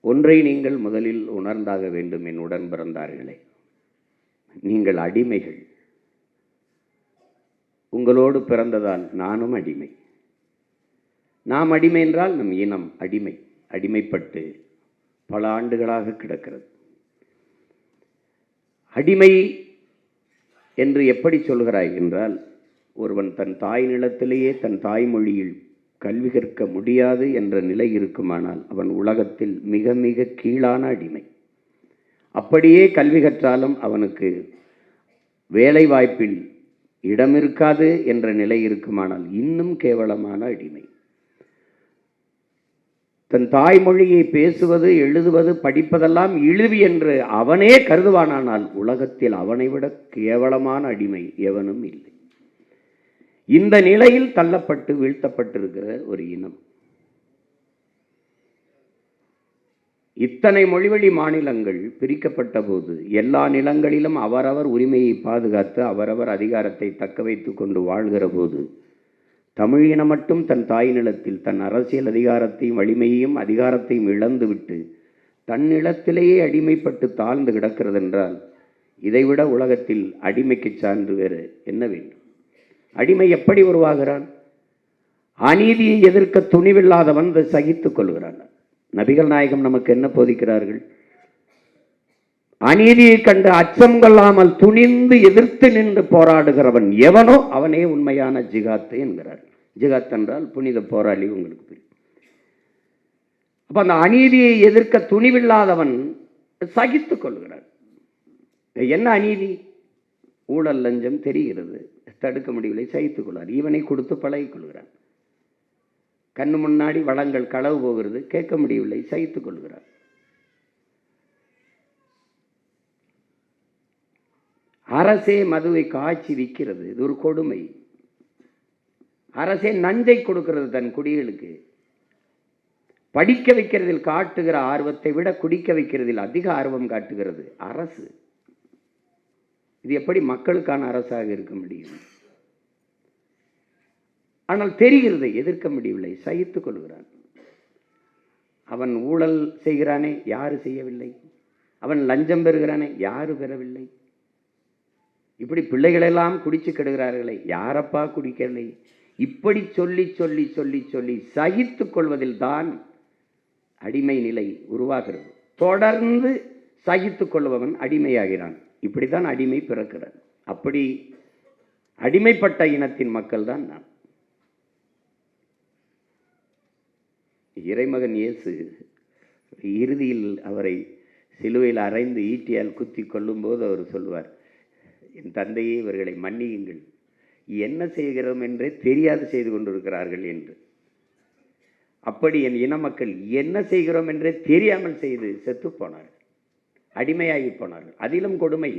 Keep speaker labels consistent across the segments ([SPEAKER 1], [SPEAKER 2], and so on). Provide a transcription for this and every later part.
[SPEAKER 1] ஒன்றை நீங்கள் முதலில் உணர்ந்தாக வேண்டும் என் உடன் பிறந்தார்களே. நீங்கள் அடிமைகள். உங்களோடு பிறந்ததால் நானும் அடிமை. நாம் அடிமை என்றால் நம் இனம் அடிமை. அடிமைப்பட்டு பல ஆண்டுகளாக கிடக்கிறது. அடிமை என்று எப்படி சொல்கிறாய் என்றால், ஒருவன் தன் தாய் நிலத்திலேயே தன் தாய்மொழியில் கல்வி கற்க முடியாது என்ற நிலை இருக்குமானால் அவன் உலகத்தில் மிக மிக கீழான அடிமை. அப்படியே கல்வி கற்றாலும் அவனுக்கு வேலை வாய்ப்பில் இடம் இருக்காது என்ற நிலை இருக்குமானால் இன்னும் கேவலமான அடிமை. தன் தாய்மொழியை பேசுவது, எழுதுவது, படிப்பதெல்லாம் இழிவு என்று அவனே கருதுவானானால் உலகத்தில் அவனை விட கேவலமான அடிமை எவனும் இல்லை. இந்த நிலையில் தள்ளப்பட்டு வீழ்த்தப்பட்டிருக்கிற ஒரு இனம். இத்தனை மொழிவழி மாநிலங்கள் பிரிக்கப்பட்ட போது எல்லா நிலங்களிலும் அவரவர் உரிமையை பாதுகாத்து அவரவர் அதிகாரத்தை தக்க வைத்து கொண்டு வாழ்கிற போது தமிழ் இனம் மட்டும் தன் தாய் நிலத்தில் தன் அரசியல் அதிகாரத்தையும் வலிமையையும் அதிகாரத்தையும் இழந்துவிட்டு தன் நிலத்திலேயே அடிமைப்பட்டு தாழ்ந்து கிடக்கிறது என்றால் இதைவிட உலகத்தில் அடிமைக்கு சான்று வேறு என்ன வேண்டும்? அடிமை எப்படி உருவாகிறான்? அநீதியை எதிர்க்க துணிவில்லாதவன் சகித்துக் கொள்கிறான். நபிகள் நாயகம் நமக்கு என்ன போதிக்கிறார்கள்? அநீதியை கண்டு அச்சம் கொள்ளாமல் துணிந்து எதிர்த்து நின்று போராடுகிறவன் எவனோ அவனே உண்மையான ஜிகாத்து என்கிறார். ஜிகாத் என்றால் புனித போராளி. உங்களுக்கு புரியும். அப்ப அந்த அநீதியை எதிர்க்க துணிவில்லாதவன் சகித்துக் கொள்கிறான். என்ன அநீதி? ஊழல் லஞ்சம் தெரிகிறது, தடுக்க முடியவில்லை, சகித்துக் கொள்வார். இவனை கொடுத்து பழகிக் கொள்கிறான். கண்ணு முன்னாடி வளங்கள் களவு போகிறது, கேட்க முடியவில்லை, சகித்துக் கொள்கிறார். அரசே மதுவை காய்ச்சி விற்கிறது, இது ஒரு கொடுமை. அரசே நஞ்சை கொடுக்கிறது தன் குடிகளுக்கு. படிக்க வைக்கிறதில் காட்டுகிற ஆர்வத்தை விட குடிக்க வைக்கிறதில் அதிக ஆர்வம் காட்டுகிறது அரசு. இது எப்படி மக்களுக்கான அரசாக இருக்க முடியும்? ஆனால் தெரிகிறது, எதிர்க்க முடியவில்லை, சகித்துக் கொள்கிறான். அவன் ஊழல் செய்கிறானே, யாரு செய்யவில்லை? அவன் லஞ்சம் பெறுகிறானே, யாரு பெறவில்லை? இப்படி பிள்ளைகளெல்லாம் குடிச்சு கெடுகிறார்களே, யாரப்பா குடிக்கவில்லை? இப்படி சொல்லி சொல்லி சொல்லி சொல்லி சகித்துக் கொள்வதில் தான் அடிமை நிலை உருவாகிறது. தொடர்ந்து சகித்துக் கொள்பவன் அடிமையாகிறான். இப்படித்தான் அடிமை பிறக்கிறான். அப்படி அடிமைப்பட்ட இனத்தின் மக்கள் தான் நாம். இறைமகன் இயேசு இறுதியில் அவரை சிலுவையில் அறைந்து ஈட்டியால் குத்தி கொள்ளும்போது அவர் சொல்லுவார், என் தந்தையே இவர்களை மன்னியுங்கள், என்ன செய்கிறோம் என்றே தெரியாது செய்து கொண்டிருக்கிறார்கள் என்று. அப்படி என் இன மக்கள் என்ன செய்கிறோம் என்றே தெரியாமல் செய்து செத்து போனார்கள், அடிமையாகி போனார்கள். அதிலும் கொடுமை,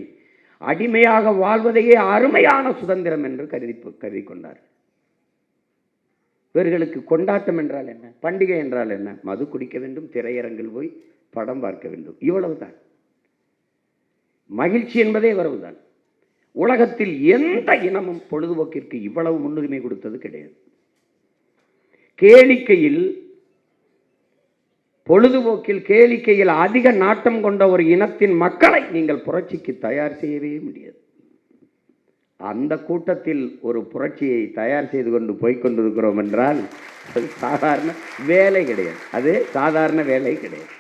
[SPEAKER 1] அடிமையாக வாழ்வதையே அருமையான சுதந்திரம் என்று கருதி கொண்டார்கள். இவர்களுக்கு கொண்டாட்டம் என்றால் என்ன, பண்டிகை என்றால் என்ன? மது குடிக்க வேண்டும், திரையரங்கில் போய் படம் பார்க்க வேண்டும், இவ்வளவுதான். மகிழ்ச்சி என்பதே இவ்வளவுதான். உலகத்தில் எந்த இனமும் பொழுதுபோக்கிற்கு இவ்வளவு முன்னுரிமை கொடுத்தது கிடையாது. கேளிக்கையில், பொழுதுபோக்கில், கேளிக்கையில் அதிக நாட்டம் கொண்ட ஒரு இனத்தின் மக்களை நீங்கள் புரட்சிக்கு தயார் செய்யவே முடியாது. அந்த கூட்டத்தில் ஒரு புரட்சியை தயார் செய்து கொண்டு போய்கொண்டிருக்கிறோம் என்றால் அது சாதாரண வேலை கிடையாது. அது சாதாரண வேலை கிடையாது.